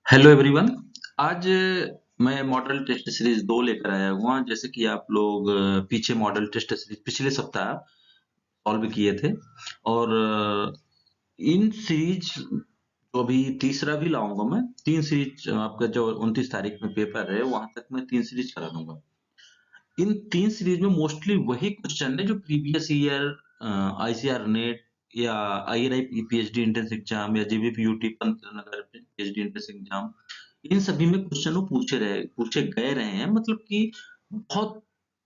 Hello everyone. आज मैं model test series 2 लेकर आया हुआ। जैसे कि आप लोग पीछे मॉडल टेस्ट सीरीज पिछले सप्ताह सॉल्व किए थे और इन सीरीज जो अभी तीसरा भी लाऊंगा। मैं 3 सीरीज आपका जो 29 तारीख में पेपर है वहां तक मैं 3 सीरीज करा दूंगा। इन 3 सीरीज में मोस्टली वही क्वेश्चन है जो प्रीवियस ईयर आईसीआर नेट या आईआरआई पीएचडी एंट्रेंस एग्जाम या GBP UT Pantnagar PhD entrance exam, इन सभी में क्वेश्चन वो पूछे गए रहे हैं। मतलब कि बहुत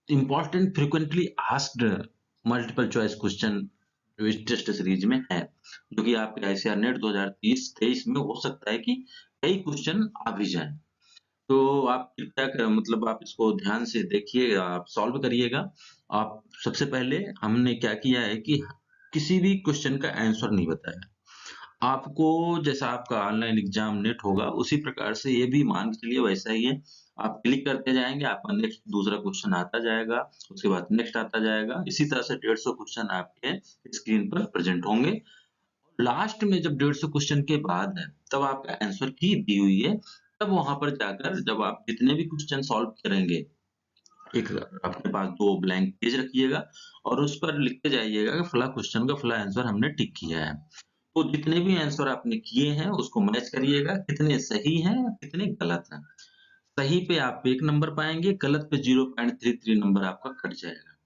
important frequently asked multiple choice question जो इस टेस्ट सीरीज में है, जो कि आपके आईसीआर नेट 2023 में हो सकता है कि कई क्वेश्चन आ भी जाए। तो आप क्या मतलब आप इसको ध्यान से देखिएगा, आप सॉल्व करिएगा। आप सबसे पहले हमने क्या किया है कि किसी भी क्वेश्चन का आंसर नहीं बताया आपको। जैसा आपका ऑनलाइन एग्जाम नेट होगा उसी प्रकार से ये भी मान के चलिए वैसा ही है। आप क्लिक करते जाएंगे, आपका नेक्स्ट दूसरा क्वेश्चन आता जाएगा, उसके बाद नेक्स्ट आता जाएगा। इसी तरह से 150 क्वेश्चन आपके स्क्रीन पर प्रेजेंट होंगे। लास्ट में जब 150 क्वेश्चन के बाद है तब आपका आंसर की दी हुई है। तब वहां पर जाकर जब आप जितने भी क्वेश्चन सॉल्व करेंगे, एक अपने पास 2 ब्लैंक पेज रखिएगा और उस पर लिखते जाइएगा कि फला क्वेश्चन का फला आंसर हमने टिक किया है। तो जितने भी आंसर आपने किए हैं उसको मैच करिएगा, कितने सही हैं कितने गलत हैं। सही पे आप 1 नंबर पाएंगे, गलत पे 0.33 नंबर आपका कट जाएगा।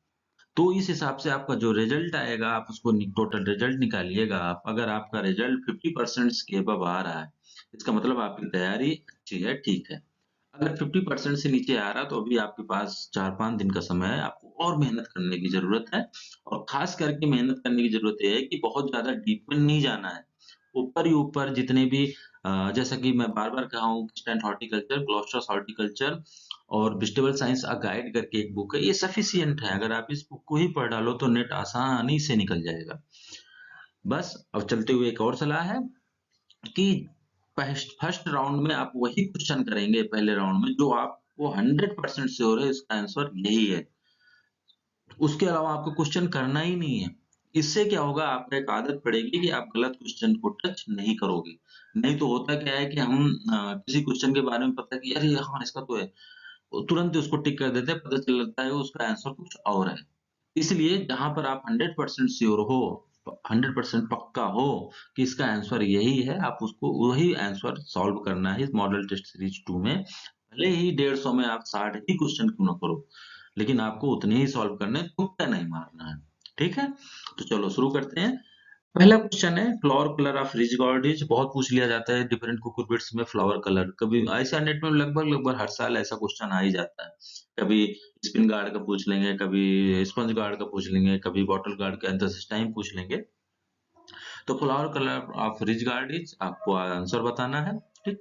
तो इस हिसाब से आपका जो रिजल्ट आएगा आप उसको टोटल रिजल्ट निकालिएगा। आप अगर आपका रिजल्ट 50% के अबव आ रहा है, इसका मतलब आपकी तैयारी अच्छी है, ठीक है। अगर 50% से नीचे आ रहा तो अभी आपके पास 4-5 दिन का समय है, आपको और मेहनत करने की जरूरत है। और खास करके मेहनत करने की जरूरत है कि बहुत ज्यादा डीप में नहीं जाना है। ऊपर ही ऊपर जितने भी जैसा कि मैं बार बार कहा हूँ, स्टैंड हॉर्टिकल्चर, ग्लोस्टर्स हॉर्टिकल्चर और वेजिटेबल साइंस अ गाइड करके एक बुक है, ये सफिशियंट है। अगर आप इस बुक को ही पढ़ डालो तो नेट आसानी से निकल जाएगा। बस अब चलते हुए एक और सलाह है कि फर्स्ट राउंड में आप वही क्वेश्चन करेंगे पहले राउंड में जो आपको 100% श्योर है इसका आंसर यही है। उसके अलावा आपको क्वेश्चन करना ही नहीं है। इससे क्या होगा, आपको एक आदत पड़ेगी कि आप गलत क्वेश्चन को टच नहीं करोगे। नहीं तो होता क्या है कि हम किसी क्वेश्चन के बारे में पता है कि अरे हाँ इसका तो है, तो तुरंत उसको टिक कर देते हैं, पता चलता है उसका आंसर कुछ और है। इसलिए जहां पर आप 100% श्योर हो, 100% पक्का हो कि इसका आंसर यही है, आप उसको वही आंसर सॉल्व करना है। इस मॉडल टेस्ट सीरीज 2 में भले ही 150 में आप 60 ही क्वेश्चन क्यों ना करो, लेकिन आपको उतने ही सॉल्व करने, तुक्का नहीं मारना है। ठीक है, तो चलो शुरू करते हैं। पहला क्वेश्चन है फ्लावर कलर ऑफ रिज गॉर्डिज। बहुत पूछ लिया जाता है डिफरेंट कुकुरबिट्स में फ्लावर कलर। कभी ऐसा नेट में लगभग लगभग हर साल ऐसा क्वेश्चन आ ही जाता है। कभी स्पिन गार्ड का पूछ लेंगे, कभी स्पंज गार्ड का पूछ लेंगे, कभी बॉटल गार्ड का एंथसिस टाइम पूछ लेंगे। तो flower colour of ridge gourds आपको आंसर बताना है। ठीक।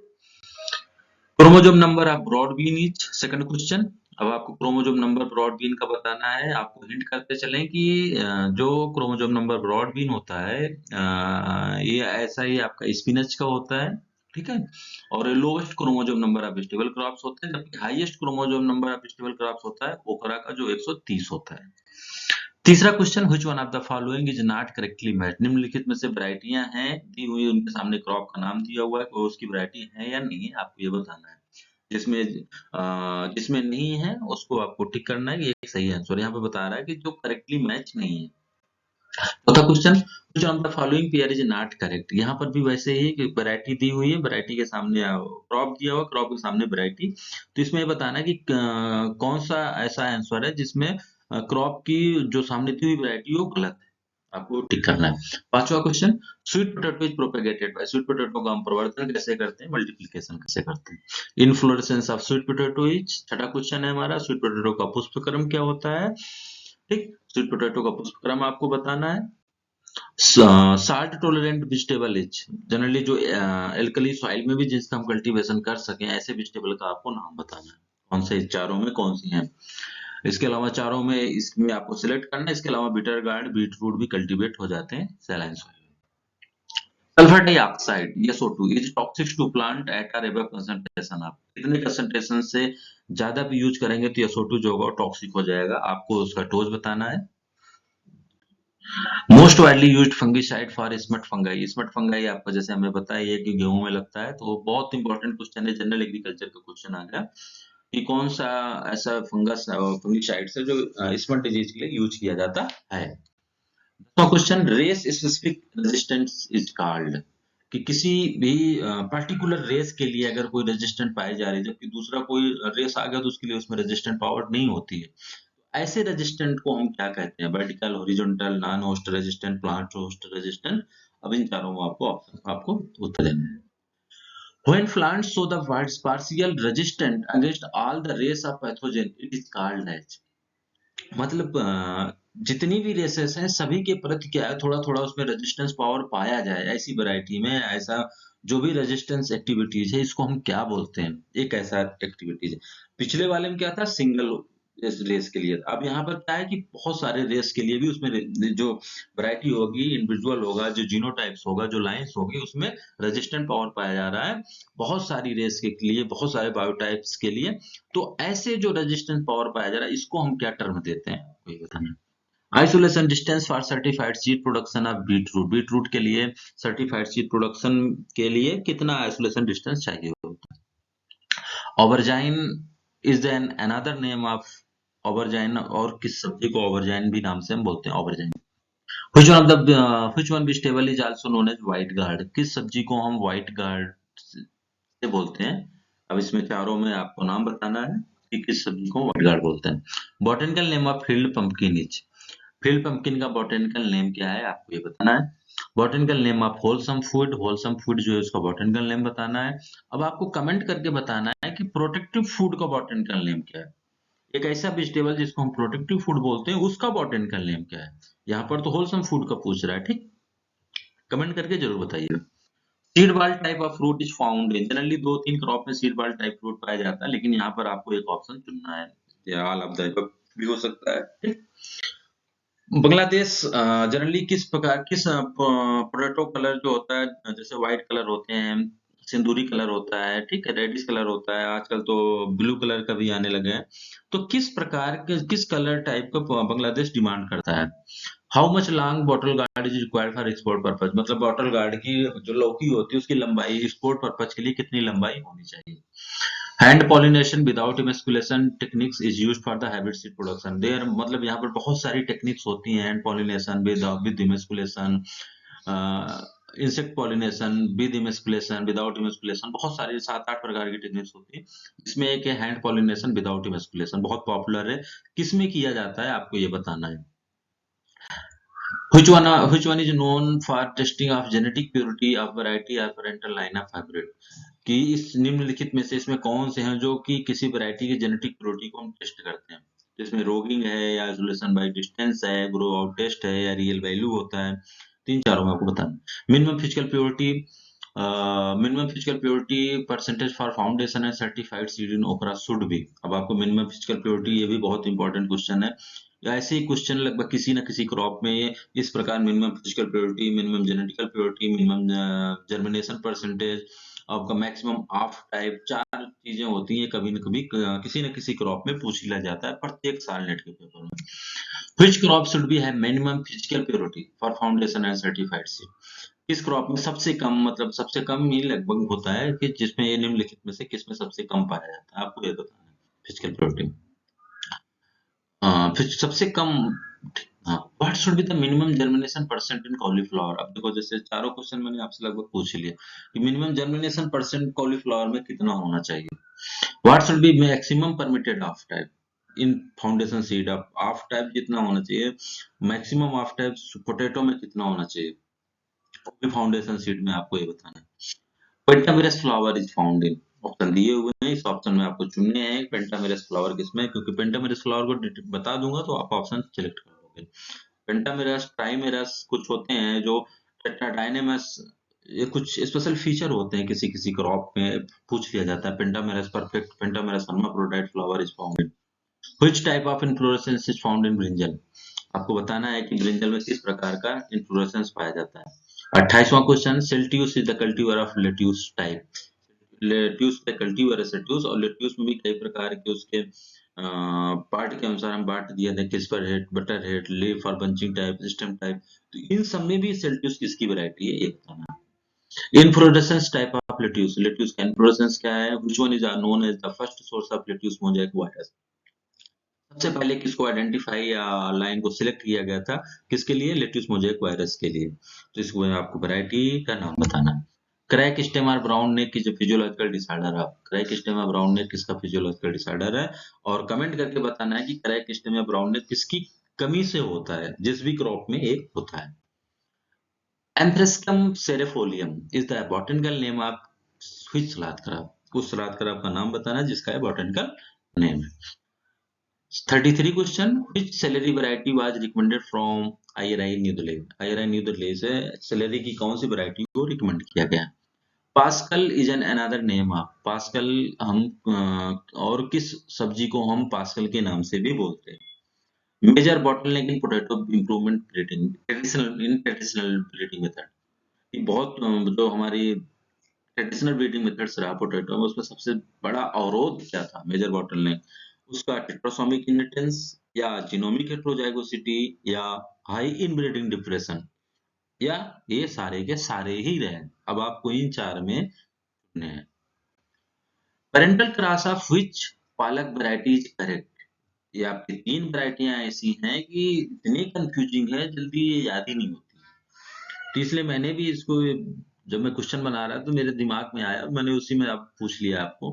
Chromosome number of broad bean is second question. अब आपको क्रोमोजोम नंबर ब्रॉड बीन का बताना है। आपको हिंट करते चलें कि जो क्रोमोजोम नंबर ब्रॉड बीन होता है ये ऐसा ही आपका स्पिनच का होता है। ठीक है। और lowest chromosome number of vegetable crops होते हैं, जबकि highest chromosome number of vegetable crops होता है ओकरा का जो 130 होता है। तीसरा question, which one of the following is not correctly matched. निम्नलिखित में से वैरायटियां हैं दी हुई, उनके सामने क्रॉप का नाम दिया हुआ है, वो उसकी वैरायटी है या नहीं है, आपको ये बताना है। जिसमें नहीं है उसको आपको टिक करना है, ये सही आंसर यहाँ पे बता रहा है कि जो करेक्टली मैच नहीं है। चौथा question, which of the following pair is not correct. यहाँ पर भी वैसे ही कि वैरायटी दी हुई है, वैरायटी के सामने क्रॉप दिया हुआ, क्रॉप के सामने वैरायटी। तो इसमें ये बताना है कि कौन सा ऐसा आंसर है जिसमें क्रॉप की जो सामने दी हुई वैरायटी वो गलत है, आपको टिक करना है। पांचवा question, sweet potato is propagated by. Sweet potato का हम प्रवर्धन कैसे करते हैं, मल्टीप्लिकेशन कैसे करते हैं। Inflorescence of sweet potato is. छठा क्वेश्चन है हमारा, स्वीट पोटैटो का पुष्पक्रम क्या होता है। ठीक। स्वीट पोटैटो का पुष्पक्रम आपको बताना है। Salt tolerant vegetable is. Generally जो एल्कली सॉइल में भी जिसका हम कल्टीवेशन कर सकें ऐसे वेजिटेबल का आपको नाम बताना है, कौन से चारों में कौन सी हैं। इसके अलावा चारों में इसमें आपको सिलेक्ट करना है। इसके अलावा बिटर गार्ड, बीटरूट भी कल्टीवेट हो जाते हैं सैलाइन सॉइल में। Sulphur dioxide SO2 is toxic to plant at or above concentration. आप कितने कंसंट्रेशन से ज्यादा भी यूज करेंगे तो SO2 जो होगा टॉक्सिक हो जाएगा, आपको उसका डोज बताना है। Most widely used fungicide for smut fungi. Smut fungi आपको जैसे हमें पता है कि गेहूं में लगता है, तो बहुत इंपॉर्टेंट क्वेश्चन है, जनरल एग्रीकल्चर का क्वेश्चन आ गया कि कौन सा ऐसा फंगस फंगिसाइड है जो स्मट डिजीज के लिए यूज किया जाता है। तो question, race specific resistance is called, कि किसी भी पर्टिकुलर रेस के लिए अगर कोई रेजिस्टेंट पाई जा रही है जबकि दूसरा कोई रेस आ गया तो उसके लिए उसमें रेजिस्टेंट पावर नहीं होती है, ऐसे रेजिस्टेंट को हम क्या कहते हैं? Vertical, horizontal, non host resistant, plant host resistant. अब इन चारों में आपको उत्तर देना है। When plants show the words partial resistant against all the race of pathogen, it is called as, मतलब जितनी भी रेसेस हैं सभी के प्रति क्या है, थोड़ा थोड़ा उसमें रेजिस्टेंस पावर पाया जाए, ऐसी वैरायटी में ऐसा जो भी रेजिस्टेंस एक्टिविटीज है इसको हम क्या बोलते हैं? एक ऐसा एक्टिविटीज है। पिछले वाले में क्या था? सिंगल रेस के लिए। अब यहाँ पर क्या है कि बहुत सारे रेस के लिए भी उसमें जो वैरायटी होगी, इंडिविजुअल होगा, जो जीनोटाइप्स होगा, जो लाइन्स होगी, उसमें रेजिस्टेंट पावर पाया जा रहा है बहुत सारी रेस के लिए, बहुत सारे बायोटाइप्स के लिए। तो ऐसे जो रेजिस्टेंस पावर पाया जा रहा है इसको हम क्या टर्म देते हैं, आपको ये बताना है। Isolation distance for certified seed production of beetroot. Beetroot के लिए सर्टिफाइड सीड प्रोडक्शन के लिए कितना आइसोलेशन डिस्टेंस चाहिए होता है? Aubergine is an another name of aubergine, और किस सब्जी को ऑवर्जाइन भी नाम से हम बोलते हैं? Aubergine. Which one vegetable is also known as white gourd? किस सब्जी को हम व्हाइट गार्ड से बोलते हैं? अब इसमें चारों में आपको नाम बताना है कि किस सब्जी को व्हाइट गार्ड बोलते हैं। Botanical name of field pumpkin is. Field pumpkin का बॉटेनिकल नेम क्या है, आपको ये बताना है। Botanical name of wholesome food. Wholesome food जो है उसका बॉटेनिकल नेम बताना है। अब आपको कमेंट करके बताना है कि प्रोटेक्टिव फूड का बॉटेनिकल नेम क्या है। एक ऐसा वेजिटेबल जिसको हम प्रोटेक्टिव फूड बोलते हैं उसका बॉटेनिकल नेम क्या है। यहाँ पर तो होलसम फूड का पूछ रहा है, ठीक। कमेंट करके जरूर बताइए। सीड बाल type of fruit is found in, generally दो तीन क्रॉप में सीड बाल टाइप फ्रूट पाया जाता है, लेकिन यहाँ पर आपको एक ऑप्शन चुनना है, या ऑल ऑफ द अबव भी हो सकता है, ठीक। बांग्लादेश जनरली किस प्रकार, किस पोटैटो कलर जो होता है, जैसे व्हाइट कलर होते हैं, सिंदूरी कलर होता है, ठीक है, रेडिश कलर होता है, आजकल तो ब्लू कलर का भी आने लगे हैं। तो किस प्रकार के, किस कलर टाइप का बांग्लादेश डिमांड करता है? How much long bottle gourd is required for export purpose, मतलब बॉटल गार्ड की जो लौकी होती है उसकी लंबाई एक्सपोर्ट पर्पज के लिए कितनी लंबाई होनी चाहिए? Hand pollination without emasculation techniques is used for the hybrid seed production. There, मतलब यहाँ पर बहुत सारी टेक्निक्स होती हैं, hand pollination with emasculation, insect pollination with emasculation, without emasculation, बहुत सारी 7-8 प्रकार की टेक्निक्स होती है। इसमें एक है हैंड पॉलिनेशन विदाउट इमेस्कुलेशन, बहुत पॉपुलर है। किसमें किया जाता है, आपको ये बताना है। Which one is known for testing of genetic purity of variety or parental line of hybrid? कि इस निम्नलिखित में से इसमें कौन से हैं जो कि किसी वैरायटी की जेनेटिक प्योरिटी को हम टेस्ट करते हैं? जिसमें रोगिंग है, या आइसोलेशन बाय डिस्टेंस है, ग्रो आउट टेस्ट है, या रियल वैल्यू होता है। तीन चारों में आपको बताना। Minimum physical purity percentage for foundation and certified seed in ओकरा शुड बी। अब आपको मिनिमम फिजिकल प्योरिटी, ये भी बहुत इंपॉर्टेंट क्वेश्चन है। ऐसे ही क्वेश्चन लगभग किसी न किसी क्रॉप में इस प्रकार minimum physical purity, minimum genetical purity, minimum germination percentage, आपका मैक्सिमम ऑफ टाइप, चार चीजें होती हैं, कभी न कभी किसी न किसी क्रॉप में पूछ लिया जाता है प्रत्येक साल नेट के पेपर में। Which crop should be have minimum physical purity for foundation and certified seed? किस क्रॉप में सबसे कम, मतलब सबसे कम ही लगभग होता है कि जिसमें ये निम्नलिखित में से किसमें सबसे कम पाया जाता है, आपको ये बताना है फिजिकल प्योरिटी। फिर सबसे कम, हाँ, what should be the minimum germination percent in cauliflower? अब देखो जैसे चारों क्वेश्चन मैंने आपसे लगभग पूछ ही लिया कि मिनिमम जर्मिनेशन परसेंट कॉलीफ्लावर में कितना होना चाहिए। What should B maximum permitted of type in foundation seed? Of type जितना होना चाहिए, मैक्सिमम ऑफ टाइप पोटैटो में कितना होना चाहिए फाउंडेशन सीड में, आपको ये बताना है। Pentamerous flower is found in, option दिए हुए हैं, इस ऑप्शन में आपको चुनने हैं पेंटामेरस फ्लावर किसमें, क्योंकि पेंटामेरस फ्लावर को बता दूंगा तो आप ऑप्शन सेलेक्ट कर लोगे। पेंटामेरस, ट्राइमेरस कुछ होते हैं जो, टेट्राडाइनेमस, ये कुछ स्पेशल फीचर होते हैं किसी किसी क्रॉप में पूछ लिया जाता है। Pentamerous perfect, pentamerous hermaphrodite flower is found in. Which type of inflorescence is found in brinjal? आपको बताना है कि ब्रिंजल में किस प्रकार का इन्फ्लोरेसेंस पाया जाता है। 28वां question, celtuce is the cultivar of lettuce type. Lettuce पे कल्टीवर है सेल्टियस, और लेट्यूस में भी कई प्रकार के उसके पार्ट के अनुसार हम बांट दिया था, crisper head, butter head, leaf और बंचिंग टाइप, स्टेम टाइप। तो इन सब में भी सेल्टियस किसकी वैरायटी है, एक बताना। Inflorescence type of lettuce, lettuce का इनफ्लोरेसेंस क्या है, which one is known as the first source of lettuce mosaic virus. सबसे पहले किसको आइडेंटिफाई या लाइन को सिलेक्ट किया गया था, किसके लिए, लेट्यूस मोजाइक वायरस के लिए। तो इसको आपको वैरायटी का नाम बताना है। क्रैक स्टेम और ब्राउन नेक की जो फिजियोलॉजिकल डिसऑर्डर है, क्रैक स्टेम और ब्राउन नेक किसका फिजियोलॉजिकल डिसऑर्डर है, और कमेंट करके बताना है कि क्रैक स्टेम या ब्राउन नेक किसकी कमी से होता है, जिस भी क्रॉप में एक होता है। Anthriscus cerefolium is the botanical name of which salad crop, उस सलाद क्रॉप का नाम बताना जिसका बॉटनिकल नेम है। 33 question, which salary variety was recommended from IRI new Delhi, IRI new Delhi से सेलेरी की कौन सी वैरायटी को रिकमेंड किया गया। Pascal is an another name of, pascal हम और किस सब्जी को हम पास्कल के नाम से भी बोलते हैं। Major bottleneck in potato improvement breeding, traditional breeding method, बहुत जो हमारी ट्रेडिशनल ब्रीडिंग मेथड्स रहा पोटैटो में, उसमें सबसे बड़ा अवरोध क्या था, मेजर बॉटलनेक, उसका टेट्रासोमिक इनहेरिटेंस, या जीनोमिक हेटेरोजाइगोसिटी, या हाई इनब्रीडिंग डिप्रेशन, या ये सारे के सारे ही रहे। अब आपको इन चार में चुनने हैं। पेरेंटल क्रॉस ऑफ व्हिच पालक वैरायटी इज करेक्ट, ये आपकी तीन वैरायटियां ऐसी हैं कि इतनी कंफ्यूजिंग है, जल्दी ये याद ही नहीं होती। तो इसलिए मैंने भी इसको, जब मैं क्वेश्चन बना रहा था तो मेरे दिमाग में आया, मैंने उसी में अब पूछ लिया आपको।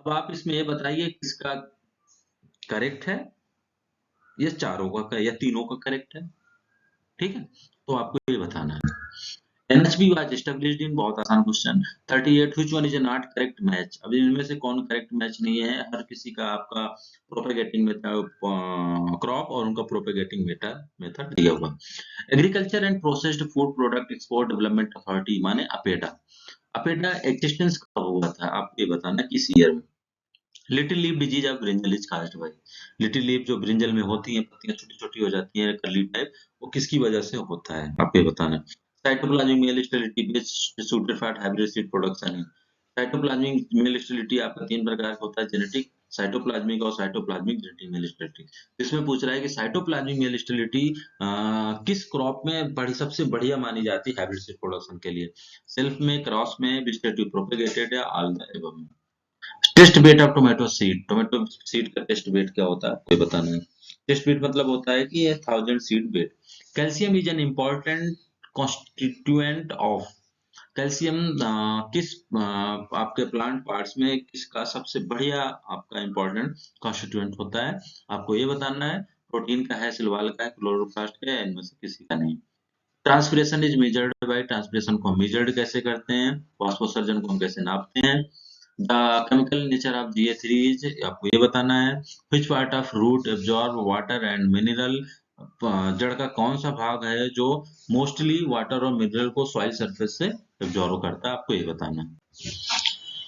अब आप इसमें ये बताइए किसका करेक्ट है, ये चारों का या तीनों का करेक्ट है, ठीक है, तो आपको ये बताना है। NHB was established in, बहुत आसान question. 38 which one is not correct match, अब इनमें से कौन करेक्ट मैच नहीं है, हर किसी का आपका प्रोपेगेटिंग मेथड क्रॉप और उनका प्रोपेगेटिंग मेथड दिया हुआ। Agriculture and processed food product export development authority माने अपेडा, अपेडा एग्जिस्टेंस कब हुआ था, आपको ये बताना किस ईयर में। Little leaf disease of brinjal is caused bye, little leaf जो ब्रिंजल में होती हैं, पत्तियां छोटी छोटी हो जाती हैं कर्ली टाइप, वो किसकी वजह से होता है, आपको ये बताना है। Cytoplasmic male sterility based suited for hybrid seed production है। साइटोप्लाज्मिक मेल स्टेरिलिटी आपका तीन प्रकार का होता है, जेनेटिक, साइटोप्लाज्मिक और साइटोप्लाज्मिक जेनेटिक मेल स्टेरिलिटी। इसमें पूछ रहा है कि साइटोप्लाज्मिक मेल स्टेरिलिटी किस क्रॉप में बड़ी सबसे बढ़िया मानी जाती है हाइब्रिड सीड प्रोडक्शन के लिए, सेल्फ में, क्रॉस में, वेजिटेटिव प्रोपेगेटेड, या ऑल द एबव में। Test weight of tomato seed, tomato seed का टेस्ट वेट क्या होता है, आपको बताना है। टेस्ट वेट मतलब होता है कि 1000 seed weight. Calcium is an important constituent of, calcium किस आपके प्लांट पार्ट्स में किसका सबसे बढ़िया आपका इंपॉर्टेंट कॉन्स्टिट्यूएंट होता है, आपको ये बताना है। प्रोटीन का है, सिल्वाल का है, क्लोरोप्लास्ट का है, इनमें से किसी का नहीं। Transpiration is measured by, transpiration को हम मेजर्ड कैसे करते हैं, वाष्पोत्सर्जन को हम कैसे नापते हैं। The chemical nature of GA3 is, आपको ये बताना है। Which part of root absorb water and mineral, जड़ का कौन सा भाग है जो मोस्टली वाटर और मिनरल को सॉइल सरफेस से एब्जॉर्ब करता है, आपको ये बताना है।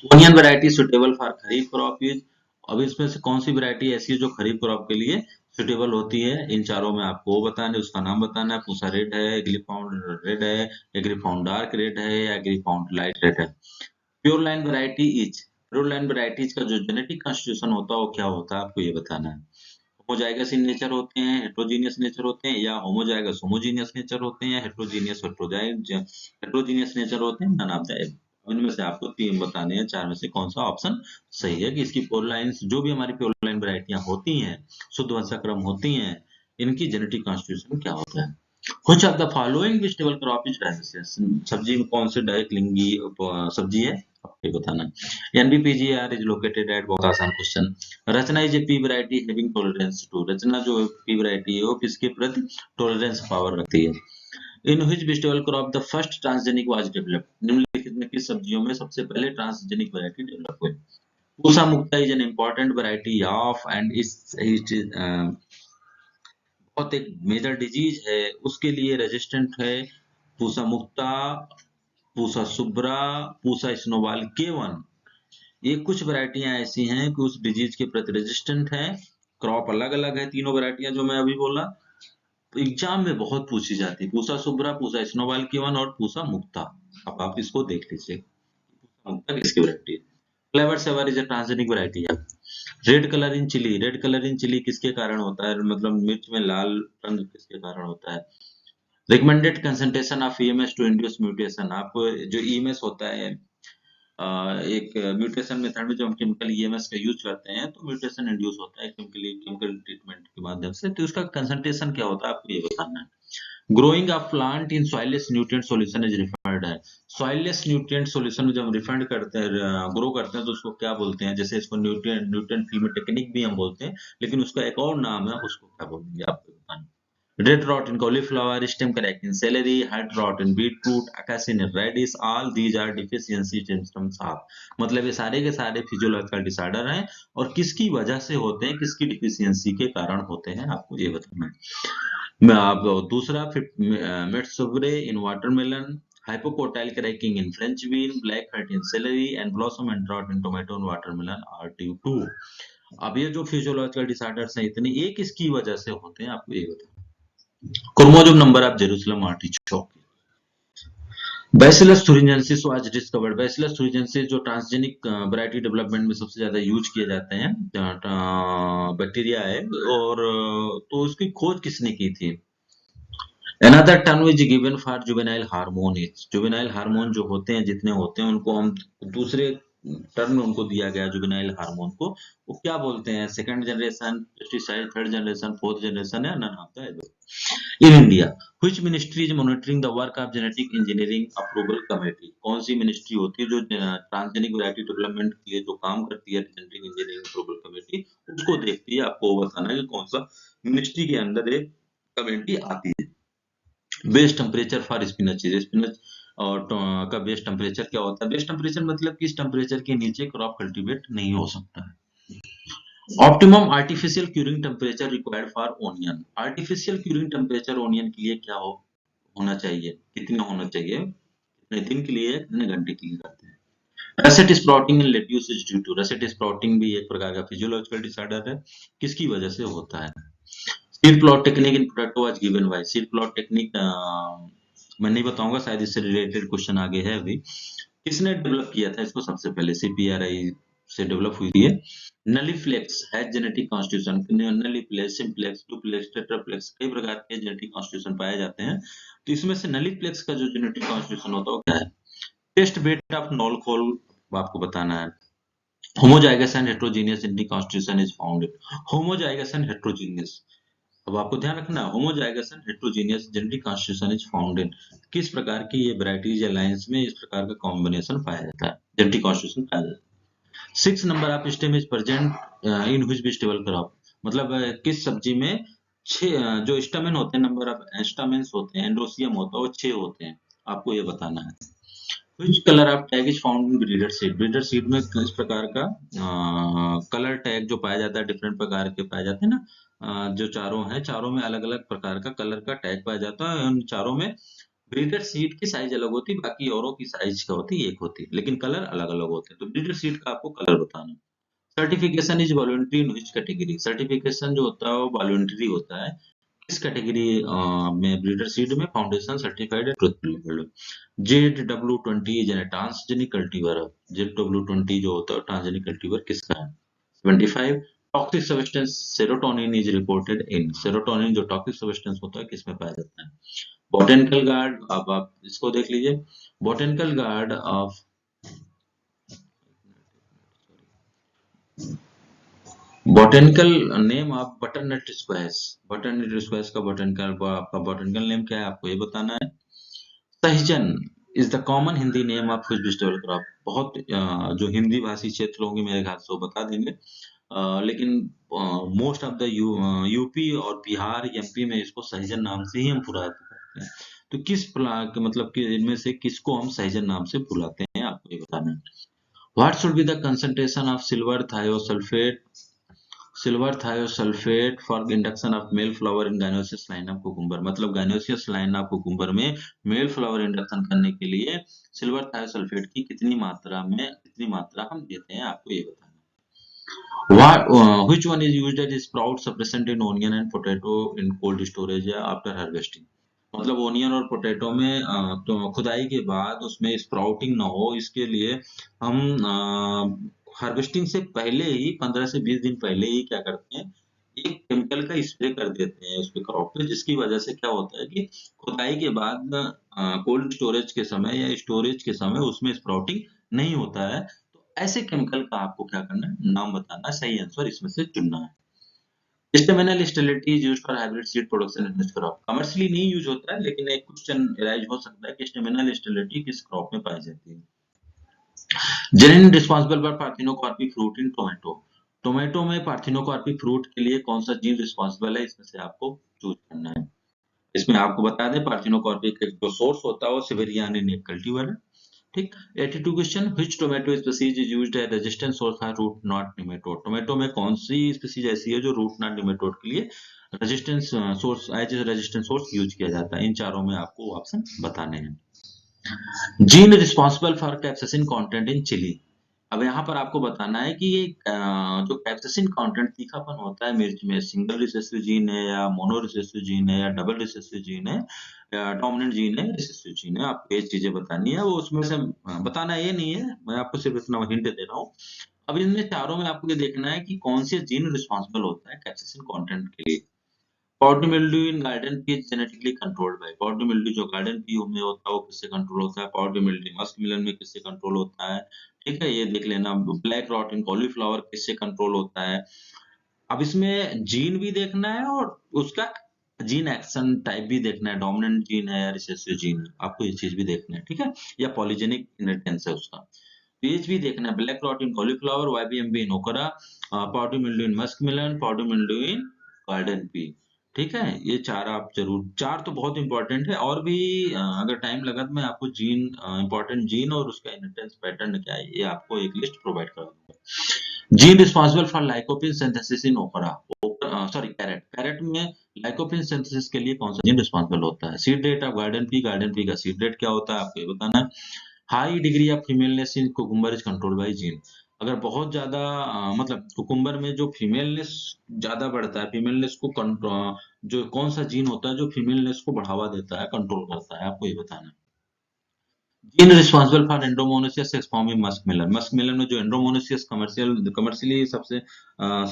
Onion variety suitable for kharif crop is, अब इसमें से कौन सी वैरायटी ऐसी है जो खरीफ क्रॉप के लिए सुटेबल होती है, इन चारों में आपको वो बताना है, उसका नाम बताना है। पूसा रेड है, एग्रीफाउंड रेड है, एग्रीफाउंड डार्क रेड है, या एग्रीफाउंड लाइट रेड है। Pure line variety is, pure line varieties का जो जेनेटिक कॉन्स्टिट्यूशन होता है वो क्या होता है, आपको ये बताना है। होमोजाइगस इन नेचर होते हैं, हेट्रोजीनियस नेचर होते हैं, या होमोजाइगस होमोजीनियस नेचर होते हैं, या हेट्रोजीनियस हेट्रोजीनियस नेचर होते हैं, नन ऑफ द एबव। इनमें से आपको तीन बताने हैं, चार में से कौन सा ऑप्शन सही है, कि इसकी प्योर लाइंस, जो भी हमारी प्योर लाइन वैरायटियां होती हैं, शुद्ध वंशाक्रम होती हैं, इनकी जेनेटिक कॉन्स्टिट्यूशन क्या होता है। Which of the following vegetable crop is dioecious? सब्जी में कौन से डायलिंगी सब्जी है, आपको बताना है। NBPGR is located at, बहुत आसान question. Rachna is a pea variety having tolerance to, Rachna जो पी वैरायटी है वो किसके प्रति टॉलरेंस पावर रखती है। In which vegetable crop the first transgenic was developed, निम्नलिखित में किस सब्जियों में सबसे पहले ट्रांसजेनिक वैरायटी डेवलप हुई। Pusa Mukta is an important variety of, and is बहुत एक मेजर डिजीज है, उसके लिए रेजिस्टेंट है पूसा मुक्ता, पूसा सुब्रा, पूसा स्नोबॉल K1। ये कुछ वैरायटियां ऐसी हैं कि उस डिजीज के प्रति रेजिस्टेंट है। क्रॉप अलग अलग है, तीनों वैरायटियां जो मैं अभी बोला, तो एग्जाम में बहुत पूछी जाती है, पूसा सुब्रा, पूसा स्नोबॉल K1 और पूसा मुक्ता। अब आप इसको देख लीजिए, पूसा मुक्ता किसकी वैरायटी है। Flavr Savr is a transgenic variety है। Red colour in chilli, red colour in chilli किसके कारण होता है, मतलब मिर्च में लाल रंग किसके कारण होता है। Recommended concentration of EMS to induce mutation, आपको जो ईएमएस होता है एक म्यूटेशन मेथड में जो हम केमिकल ईएमएस का यूज करते हैं तो म्यूटेशन इंड्यूस होता है केमिकल ट्रीटमेंट के माध्यम से, तो उसका कंसंट्रेशन क्या होता है आपको ये बताना है। Growing a plant in soilless nutrient solution is referred है, सॉइललेस न्यूट्रिएंट सॉल्यूशन में जब हम रिफाइंड करते हैं ग्रो करते हैं तो उसको क्या बोलते हैं, जैसे इसको न्यूट्रिएंट न्यूट्रिएंट फिल्म टेक्निक भी हम बोलते हैं, लेकिन उसका एक और नाम है, उसको क्या बोलेंगे आपको बताना। Red rot in cauliflower, stem crack in celery, head rot in beetroot, acacia in radish, all these are deficiency symptoms of, मतलब ये सारे के सारे फिजियोलॉजिकल डिसऑर्डर हैं और किसकी वजह से होते हैं, किसकी डिफिशियंसी के कारण होते हैं, आपको ये बताना है। मैं आप दूसरा मेट्सोब्रे इन watermelon, hypocotyl cracking in French bean, black heart in celery, and blossom and drought in tomato and watermelon are due to। अब ये जो फिजियोलॉजिकल डिसऑर्डर्स हैं इतने, ये किसकी वजह से होते हैं, आपको ये बताना। Chromosome number of Jerusalem artichoke, Bacillus thuringiensis was discovered, Bacillus thuringiensis जो ट्रांसजेनिक वैरायटी डेवलपमेंट में सबसे ज्यादा यूज किए जाते हैं बैक्टीरिया है, और तो उसकी खोज किसने की थी। Another term is given for juvenile hormone is, juvenile hormone जो होते हैं जितने होते हैं उनको हम दूसरे टर्म में उनको दिया गया जुवेनाइल हार्मोन को, वो क्या बोलते हैं, second generation, pesticide, third generation, fourth generation है, none of the. In India which ministry is monitoring the work of genetic engineering approval committee, कौन सी मिनिस्ट्री होती है जो ट्रांसजेनिक वैरायटी डेवलपमेंट के लिए जो काम करती है, जेनेटिक इंजीनियरिंग अप्रूवल कमेटी उसको देखती है, आपको बताना है कि कौन सा मिनिस्ट्री के अंदर एक कमेटी आती है। Best temperature for spinach, spinach और का बेस्ट टेम्परेचर क्या होता है, बेस्ट टेम्परेचर मतलब किस टेम्परेचर के नीचे क्रॉप कल्टीवेट नहीं हो सकता है। Optimum artificial curing temperature required for onion, artificial curing temperature onion के लिए क्या होना चाहिए, कितना होना चाहिए, कितने दिन के लिए, कितने घंटे के लिए करते हैं। Russet sprouting in lettuce is due to, russet sprouting भी एक प्रकार का फिजियोलॉजिकल डिसऑर्डर है, किसकी वजह से होता है। Seed plot technique in potato was given by, seed plot technique मैं नहीं बताऊंगा, शायद इससे रिलेटेड क्वेश्चन आगे है अभी। किसने डेवलप किया था इसको, सबसे पहले सीपीआरआई से डेवलप हुई है। Nulliplex has genetic constitution, nulliplex, simplex, duplex, tetraplex, कई प्रकार के जेनेटिक कॉन्स्टिट्यूशन पाए जाते हैं, तो इसमें से नलीफ्लेक्स का जो जेनेटिक कॉन्स्टिट्यूशन होता है वो क्या है। टेस्ट बेट ऑफ नॉल-खोल आपको बताना है। Homozygous and heterogeneous genetic constitution is found, homozygous and heterogeneous, अब आपको ध्यान रखना homozygous and heterogeneous genetic constitution is found in, किस प्रकार की ये वैरायटीज या लाइंस में इस प्रकार का कॉम्बिनेशन पाया जाता है, जेनेटिक कॉन्स्टिट्यूशन पाया जाता है। 6 number of stem is present in which vegetable crop, मतलब किस सब्जी में 6 जो स्टेमेन होते हैं, नंबर ऑफ स्टेमेन्स होते हैं, एंड्रोसियम होता है वो 6 होते हैं, आपको ये बताना है। Which color of tag is found in breeder seed, breeder seed में किस प्रकार का कलर टैग जो पाया जाता है, डिफरेंट प्रकार के पाए जाते हैं ना, जो चारों हैं, चारों में अलग अलग प्रकार का कलर का टैग पाया जाता है, उन चारों में ब्रीडर सीड की साइज अलग होती है, बाकी औरों की साइज क्या होती है, एक होती है, लेकिन कलर अलग अलग होते हैं, तो ब्रीडर सीड का आपको कलर बताना। Certification is voluntary in which category, certification जो होता है वो वॉलंटरी होता है, किस कैटेगरी में, ब्रीडर सीड में फाउंडेशन सर्टिफाइड है truthful. JW20 is an transgenic cultivar, JW20 जो होता है ट्रांसजेनिक कल्टीवर किसका है। 25 toxic substance serotonin is reported in, serotonin जो टॉक्सिक सब्सटेंस होता है किसमें पाया जाता है। बोटेनिकल गार्ड, अब आप इसको देख लीजिए, botanical guard of botanical name of butternut squash, butternut squash का बोटेनिकल आपका बोटेनिकल नेम क्या है, आपको ये बताना है। सहजन is the common Hindi name of which vegetable crop, बहुत जो हिंदी भाषी क्षेत्र होंगे मेरे ख्याल से वो बता देंगे, लेकिन मोस्ट ऑफ द यूपी और बिहार एमपी में इसको सहजन नाम से ही हम बुलाते हैं, तो मतलब कि इनमें से किसको हम सहजन नाम से बुलाते हैं, आपको ये बताना है। What should be the concentration of silver thiosulphate for induction of male flower in gynoecious line of cucumber, मतलब गाइनोसियस लाइन ऑफ कुकुम्बर में मेल फ्लावर इंडक्शन करने के लिए सिल्वर थायोसल्फेट की कितनी मात्रा हम देते हैं, आपको ये बताना है। Which one is used as sprout suppressant in onion and potato in cold storage या after harvesting, मतलब ओनियन और पोटैटो में तो खुदाई के बाद उसमें स्प्राउटिंग ना हो इसके लिए हम हार्वेस्टिंग से पहले ही 15 से 20 दिन पहले ही क्या करते हैं, एक केमिकल का स्प्रे कर देते हैं उस पे क्रॉप पे, जिसकी वजह से क्या होता है कि खुदाई के बाद कोल्ड स्टोरेज के समय या स्टोरेज के समय उसमें स्प्राउटिंग नहीं होता है। तो ऐसे केमिकल का आपको क्या करना है, नाम बताना है, सही आंसर इसमें से चुनना है। Staminal stability is used for hybrid seed production in this crop. Commercially नहीं यूज होता है, लेकिन एक क्वेश्चन राइज हो सकता है कि स्टेमिनल स्टेबिलिटी किस क्रॉप में पाई जाती है। Gene responsible for parthenocarpy fruit in tomato. Tomato में पार्थिनोकार्पी फ्रूट के लिए कौन सा जीन रिस्पॉन्सिबल है, इसमें से आपको चूज करना है। इसमें आपको बता दें, पार्थिनोकार्पी का जो सोर्स होता है वो सिवेरियाना नेक कल्टीवर है। ठीक। 82 question, which tomato species is used as resistant source for root knot nematode. टोमेटो में कौन सी स्पीसीज ऐसी है जो रूट नॉट निमेटोड के लिए resistance source as resistant source use किया जाता है। इन चारों में आपको ऑप्शन बताने हैं। Gene responsible for capsaicin content in chilli. अब यहाँ पर आपको बताना है कि ये जो कैप्साइसिन कंटेंट तीखापन होता है मिर्च में, सिंगल रिसेसिव जीन है या मोनो रिसेसिव जीन है या डबल रिसेसिव जीन है या डोमिनेंट जीन है, रिसेसिव जीन है, आपको ये चीजें बतानी है। वो उसमें से बताना ये नहीं है, मैं आपको सिर्फ इतना हिंट दे रहा हूँ। अब इनमें चारों में आपको ये देखना है कि कौन से जीन रिस्पॉन्सिबल होता है कैप्साइसिन कंटेंट के लिए। Powder mildew in garden pea genetically controlled by. Powder mildew जो गार्डन पी में होता है वो किससे कंट्रोल होता है, पाउडर मिल्ड्यू मस्क मिलन में किससे कंट्रोल होता है। ठीक है, ये देख लेना। ब्लैक रॉट इन कॉलीफ्लावर किससे कंट्रोल होता है। अब इसमें जीन भी देखना है और उसका जीन एक्शन टाइप भी देखना है, डोमिनेंट जीन है या रिसेसिव जीन है, आपको ये चीज भी देखना है। ठीक है, या पॉलीजेनिक इनहेरिटेंस है उसका, तो ये भी देखना है। ब्लैक रॉट इन कॉलीफ्लावर, वाईबीएमबी इन ओकरा, पाउडर मिल्ड्यू इन मस्क मिलन, पाउडर मिल्ड्यू इन गार्डन पी। ठीक है, ये चार आप जरूर, चार तो बहुत इंपॉर्टेंट है। और भी अगर टाइम लगा तो मैं आपको जीन, इंपॉर्टेंट जीन और उसका इनहेरिटेंस पैटर्न क्या है, ये आपको एक लिस्ट प्रोवाइड कर दूंगा। Gene responsible for lycopene synthesis in okra, sorry carrot. Carrot में लाइकोपिन सिंथेसिस के लिए कौन सा जीन रिस्पॉन्सिबल होता है। Seed rate of garden pea का सीड रेट क्या होता है, आपको ये बताना है। High degree of femaleness in cucumber is controlled by gene. अगर बहुत ज्यादा मतलब कुकुम्बर में जो फीमेलनेस ज्यादा बढ़ता है, फीमेलनेस को जो कौन सा जीन होता है जो फीमेलनेस को बढ़ावा देता है, कंट्रोल करता है, आपको ये बताना है। Gene responsible for andromonoecious sex form in musk melon. Musk melon में जो एंड्रोमोनासिस कमर्शियली सबसे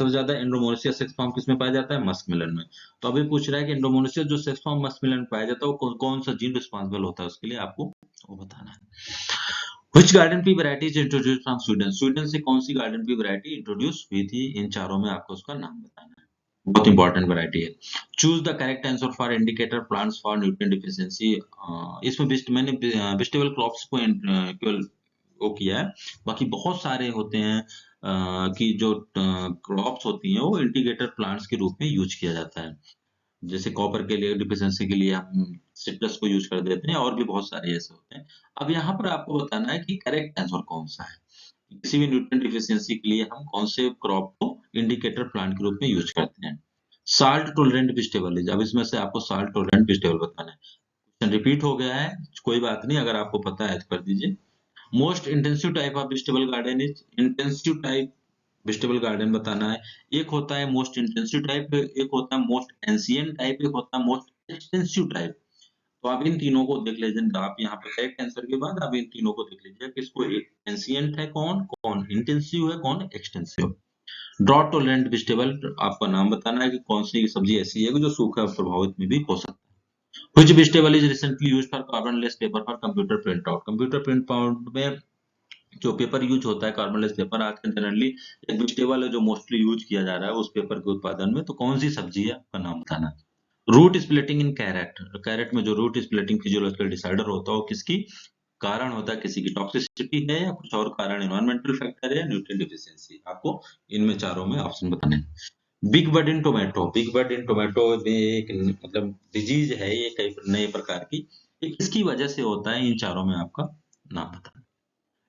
ज्यादा एंड्रोमोनासिस सेक्स फॉर्म किसमें पाया जाता है, मस्क मिलन में। तो अभी पूछ रहा है कि एंड्रोमोनासिस जो सेक्स फॉर्म मस्क मिलन में पाया जाता है वो कौन सा जीन रिस्पॉन्सिबल होता है, उसके लिए आपको वो बताना है। Which garden pea variety is introduced from Sweden? Sweden से कौन सी गार्डन पी वैरायटी इंट्रोड्यूस हुई थी, इन चारों में आपको उसका नाम बताना है। बहुत इंपॉर्टेंट वैरायटी है। Choose the correct answer for indicator plants for nutrient deficiency. इसमें मैंने वेजिटेबल क्रॉप्स को केवल वो किया है, बाकी बहुत सारे होते हैं कि जो क्रॉप्स होती हैं वो इंडिकेटर प्लांट्स के रूप में यूज किया जाता है। जैसे कॉपर के लिए डिफिशियंसी के लिए हम सिट्रस को यूज कर देते हैं, और भी बहुत सारे ऐसे होते हैं। अब यहाँ पर आपको बताना है कि करेक्ट आंसर कौन सा है। किसी भी न्यूट्रिएंट डिफिशियंसी के लिए हम कौन से क्रॉप को इंडिकेटर प्लांट के रूप में यूज करते हैं। Salt tolerant vegetable. अब इसमें से आपको साल्ट टोलरेंट वेजिटेबल बताना है। क्वेश्चन रिपीट हो गया है, कोई बात नहीं, अगर आपको पता है तो कर दीजिए। Most intensive type of vegetable garden is. Intensive type vegetable garden बताना है। एक होता है मोस्ट इंटेंसिव टाइप, एक होता है मोस्ट एंशिएंट टाइप, एक होता है मोस्ट एक्सटेंसिव टाइप। तो आप इन तीनों को देख लीजिए, आप यहाँ पे करेक्ट आंसर के बाद आप इन तीनों को देख लीजिए, किसको एंशिएंट है, कौन कौन इंटेंसिव है, कौन एक्सटेंसिव। ड्रॉट टॉलरेंट वेजिटेबल, आपका नाम बताना है कि कौन सी सब्जी ऐसी है जो सूखा प्रभावित में भी हो सकता है। Which vegetable is recently used for carbon-less paper for computer printout? Computer print out में जो पेपर यूज होता है, कार्बनलेस पेपर, आजकल जनरली एक वेजिटेबल है जो मोस्टली यूज किया जा रहा है उस पेपर के उत्पादन में। तो कौन सी सब्जी है, आपका नाम बताना है। Root splitting in carrot. Carrot में जो रूट स्प्लिटिंग फिजियोलॉजिकल डिसऑर्डर होता है वो किसकी कारण होता है, किसी की टॉक्सिसिटी है या कुछ और कारण, एनवायरमेंटल फैक्टर है या न्यूट्रिएंट डिफिशियंसी। आपको इनमें चारों में ऑप्शन बताने हैं। Big bird in tomato. Big bird in tomato में एक मतलब डिजीज है ये, कई नए प्रकार की, ये किसकी वजह से होता है, इन चारों में आपका नाम बताना।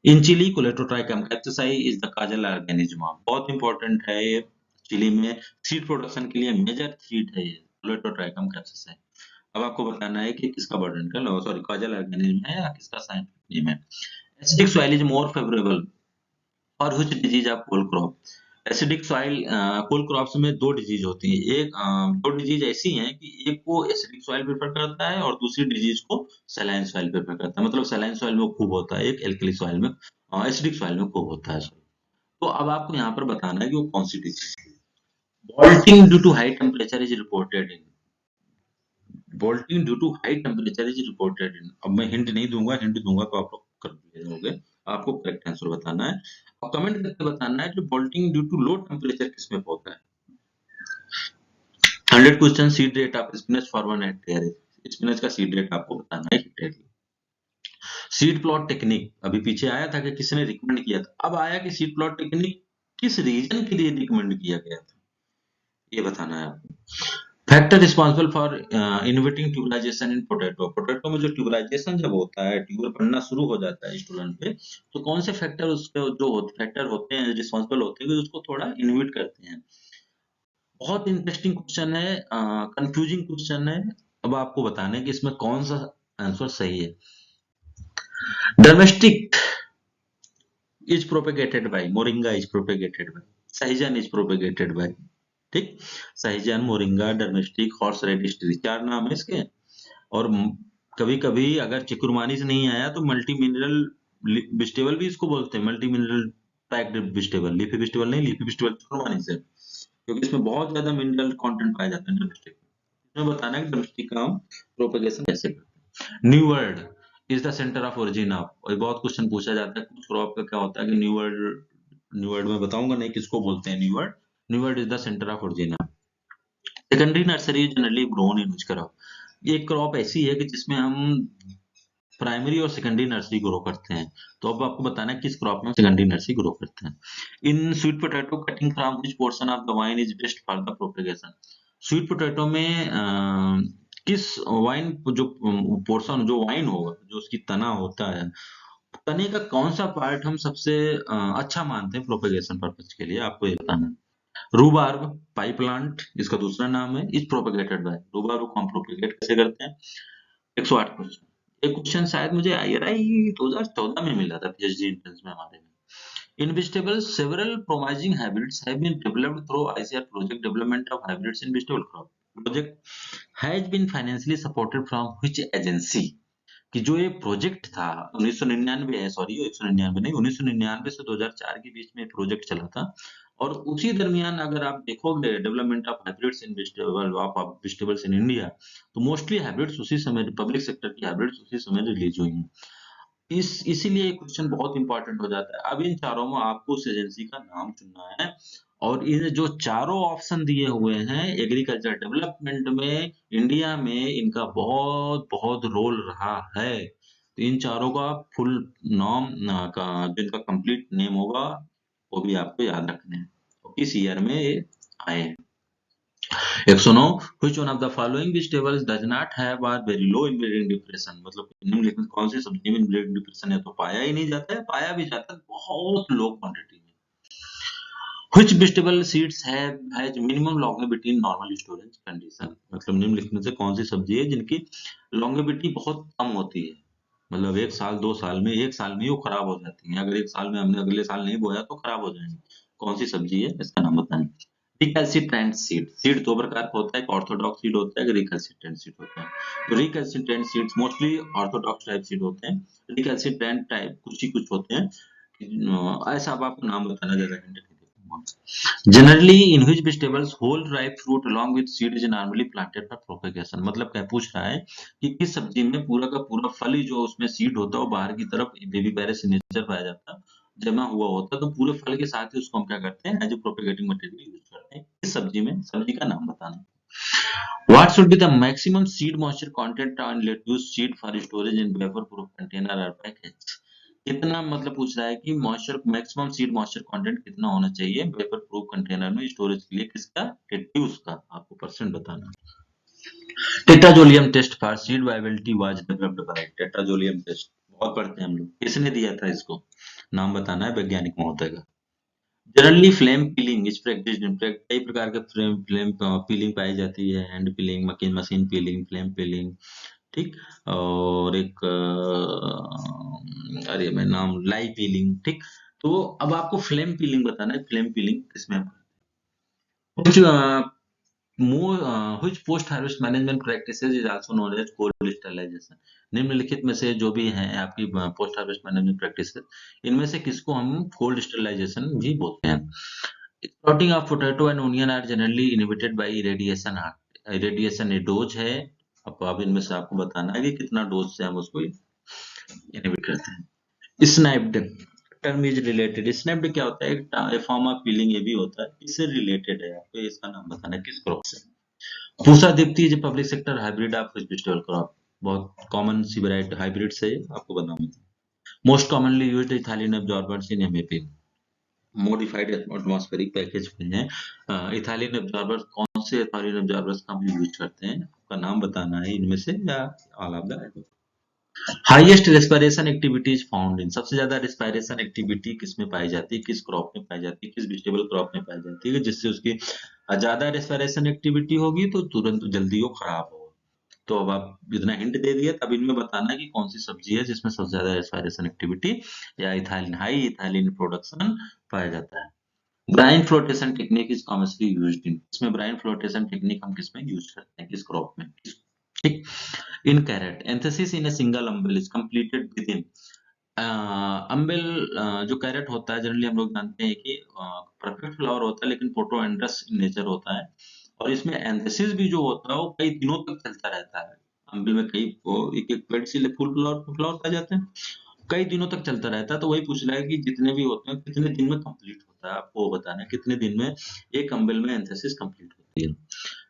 In chilli colletotrichum capsici is the causal organism. बहुत इंपॉर्टेंट है ये, चिली में सीड प्रोडक्शन के लिए मेजर सीड है ये, कोलेटोट्राइकम कैप्सिसाई। अब आपको बताना है कि किसका बर्डन का, सॉरी, काजल ऑर्गेनिज्म है या किसका साइंटिफिक नेम है। Acidic soil is more favourable और which disease of cole crop. Acidic soil cole crops में दो डिजीज होती है। एक दो डिजीज ऐसी हैं कि एक को एसिडिक सॉइल प्रेफर करता है और दूसरी डिजीज को सलाइन सॉइल प्रेफर करता है। मतलब सलाइन सॉइल में खूब होता है, एक एल्कली सॉइल में, एसिडिक सॉइल में खूब होता है। तो अब आपको यहाँ पर बताना है कि वो कौन सी डिजीज है। Bolting due to high temperature is reported in अब मैं हिंट नहीं दूंगा, हिंट दूंगा तो आप लोग कर दोगे। आपको करेक्ट आंसर बताना है और कमेंट करके बताना है कि bolting due to low temperature किसमें होता है। 100 question seed rate of spinach for 1 hectare. Spinach का सीड रेट आपको बताना है हेक्टेयर। सीड प्लॉट टेक्निक अभी पीछे आया था कि किसने रिकमेंड किया था, अब आया कि सीड प्लॉट टेक्निक किस रीजन के लिए रिकमेंड किया गया था, ये बताना है आपको। Factor responsible for inhibiting tuberization in potato. Potato में जो ट्यूबलाइजेशन जब होता है, ट्यूबर बनना शुरू हो जाता है स्टूलन पे, तो कौन से फैक्टर उसके जो फैक्टर होते हैं रिस्पॉन्सिबल होते हैं कि उसको थोड़ा इनहिबिट करते हैं। बहुत इंटरेस्टिंग क्वेश्चन है, कंफ्यूजिंग क्वेश्चन है। अब आपको बताना है कि इसमें कौन सा आंसर सही है। Domestic is propagated by, moringa is propagated by, sahijan is propagated by. ठीक, सहिजन, मोरिंगा, डोमेस्टिक, हॉर्स रेडिश, चार नाम है इसके। और कभी कभी अगर चिकुरमानी से नहीं आया तो मल्टी मिनरल वेजिटेबल भी इसको बोलते हैं, multi mineral packed vegetable, leafy vegetable नहीं, लीफी वेजिटेबल चिकुरमानी से, क्योंकि इसमें बहुत ज्यादा मिनरल कंटेंट पाया जाता है डोमेस्टिक में। इसमें बताना है कि डोमेस्टिक का हम प्रोपेगेशन कैसे करते हैं। New world is the centre of origin of, और बहुत क्वेश्चन पूछा जाता है कुछ क्रॉप का क्या होता है कि न्यू वर्ल्ड में बताऊंगा नहीं किसको बोलते हैं new world. New world is the centre of origin of. Secondary nursery generally grown in which crop, ये क्रॉप ऐसी है कि जिसमें हम प्राइमरी और सेकेंडरी नर्सरी ग्रो करते हैं। तो अब आपको बताना है किस क्रॉप में सेकेंडरी नर्सरी ग्रो करते हैं। In sweet potato cutting from which portion of the vine is best for the propagation. Sweet potato में किस वाइन जो पोर्शन जो वाइन होगा, जो उसकी तना होता है, तने का कौन सा पार्ट हम सबसे अच्छा मानते हैं प्रोपेगेशन पर्पज के लिए, आपको ये बताना है। रूबार्ब पाई प्लांट इसका दूसरा नाम है, इज प्रोपेगेटेड बाय। रूबार्ब को हम प्रोपेगेट कैसे करते हैं। 108 क्वेश्चन। एक क्वेश्चन शायद मुझे IRI 2014 में मिला था PhD एंट्रेंस में हमारे में। In vegetables, several promising hybrids have been developed through ICR project development of hybrids in vegetable crop. Project has been financially supported from which agency? कि जो ये प्रोजेक्ट था 1999 है, सॉरी 199 नहीं, 1999 से 2004 के बीच में प्रोजेक्ट चला था। और उसी दरमियान अगर आप देखोगे development of hybrids in vegetables in India, तो मोस्टली हाइब्रिड्स उसी समय, पब्लिक सेक्टर की हाइब्रिड्स उसी समय रिलीज हुई हैं। इसीलिए ये क्वेश्चन बहुत इंपॉर्टेंट हो जाता है। अब इन चारों में आपको उस एजेंसी का नाम चुनना है, और ये जो चारों ऑप्शन दिए हुए हैं एग्रीकल्चर डेवलपमेंट में इंडिया में, इनका बहुत बहुत रोल रहा है। तो इन चारों का फुल नाम का जिनका कंप्लीट नेम होगा वो भी आपको याद रखने हैं, तो किस ईयर में ये आए हैं। 109 which one of the following vegetables does not have a very low inbreeding depression, मतलब निम्नलिखित कौन सी सब्जी में inbreeding depression है, तो पाया ही नहीं जाता है, पाया भी जाता है बहुत लो क्वांटिटी में। Which vegetable seeds have has minimum longevity in normal storage condition, मतलब निम्नलिखित में से कौन सी सब्जी है जिनकी longevity बहुत कम होती है, मतलब 1 साल 2 साल में, 1 साल में ही वो खराब हो जाती है। अगर 1 साल में हमने अगले साल नहीं बोया तो खराब हो जाएंगे। कौन सी सब्जी है, इसका नाम बताएं। रिकैल्सिट्रेंट सीड, सीड दो प्रकार का होता है, एक ऑर्थोडॉक्स सीड होता है, एक रिकैल्सिट्रेंट सीड होता है। तो recalcitrant seeds mostly Orthodox type seed होते हैं, रिकैल्सिट्रेंट टाइप कुछ ही कुछ होते हैं। ऐसा अब आपको नाम बताना ज्यादा हिंट नहीं देता। Generally in which vegetables whole ripe fruit along with seed is normally planted for propagation, मतलब क्या पूछ रहा है कि किस सब्जी में पूरा का पूरा फल ही जो उसमें सीड होता है वो बाहर की तरफ बेबी पैरेस सिग्नेचर पाया जाता है, जमा हुआ होता है, तो पूरे फल के साथ ही उसको हम क्या करते हैं as a propagating material use करते हैं। इस सब्जी में, सब्जी का नाम बताना। What should be the maximum seed moisture content on lettuce seed for storage in vapor proof container or package? कितना, मतलब पूछ रहा है कि moisture, maximum seed moisture content कितना होना चाहिए वेपर प्रूफ कंटेनर में स्टोरेज के लिए, किसका, लेट्यूस का, आपको परसेंट बताना। Tetrazolium test for seed viability was developed by, tetrazolium test बहुत पढ़ते हैं हम लोग, किसने दिया था इसको, नाम बताना है वैज्ञानिक महोदय का। जनरली फ्लेम पीलिंग इस प्रैक्टिस, कई प्रकार के फ्लेम पीलिंग पाई जाती है, hand piling, machine piling, flame piling, ठीक, और एक अरे मैं नाम, लाई पीलिंग, ठीक। तो अब आपको फ्लेम पीलिंग बताना है, फ्लेम पीलिंग किसमें, which post harvest management practices is also known as cold sterilization? निम्नलिखित में से जो भी हैं आपकी पोस्ट हार्वेस्ट मैनेजमेंट प्रैक्टिसेस, इनमें से किसको हम कोल्ड स्टेरिलाइजेशन भी बोलते हैं? Sprouting of potato and onion are generally inhibited by irradiation. Irradiation ये डोज है, अब इनमें से आपको बताना है कि कितना डोज से हम उसको इनहिबिट करते हैं। Snapped term is related, snapped क्या होता है? एक फॉर्म ऑफ पीलिंग ये भी होता है, इससे रिलेटेड है, आपको इसका नाम बताना है किस क्रॉप से। Pusa Deepti is public sector hybrid of vegetable crop, बहुत कॉमन सी वैरायटी हाइब्रिड से आपको बताऊं। Most commonly used ethylene absorbers in MAP, modified atmospheric package में है। इथाइलिन एब्जॉर्बर्स, कौन से इथाइलिन एब्जॉर्बर्स का हम यूज करते हैं, आपका नाम बताना है इनमें से या all of the. Highest respiration activities found in, सबसे ज्यादा रेस्पिरेशन एक्टिविटी किस में पाई जाती है, किस क्रॉप में पाई जाती है, किस वेजिटेबल क्रॉप में पाई जाती है, जिससे उसकी ज्यादा रेस्पिरेशन एक्टिविटी होगी तो तुरंत जल्दी वो खराब होगा। तो अब आप इतना हिंट दे दिए, तब इनमें बताना है कि कौन सी सब्जी है जिसमें सबसे ज्यादा रेस्पिरेशन एक्टिविटी या इथाइलिन, हाई इथाइलिन प्रोडक्शन पाया जाता है। Brine flotation technique is commonly used in, इसमें ब्राइन फ्लोटेशन टेक्निक हम किसमें यूज करते हैं, किस क्रॉप में? ठीक। इन carat antithesis in a single humble is completed with in, humble जो कैरेट होता है जनरली हम लोग जानते हैं कि परफेक्ट फ्लावर होता है लेकिन प्रोटोएंड्रस इन नेचर होता है, और इसमें एंथेसिस भी जो होता है वो कई दिनों तक चलता रहता है। अम्बेल में कई एक एक पेड़ से फूल फ्लावर पाए जाते हैं, कई दिनों तक चलता रहता है। तो वही पूछ रहा है कि जितने भी होते हैं कितने दिन में कंप्लीट होता है, आपको बताना है कितने दिन में एक अम्बेल में एंथेसिस कंप्लीट होती है।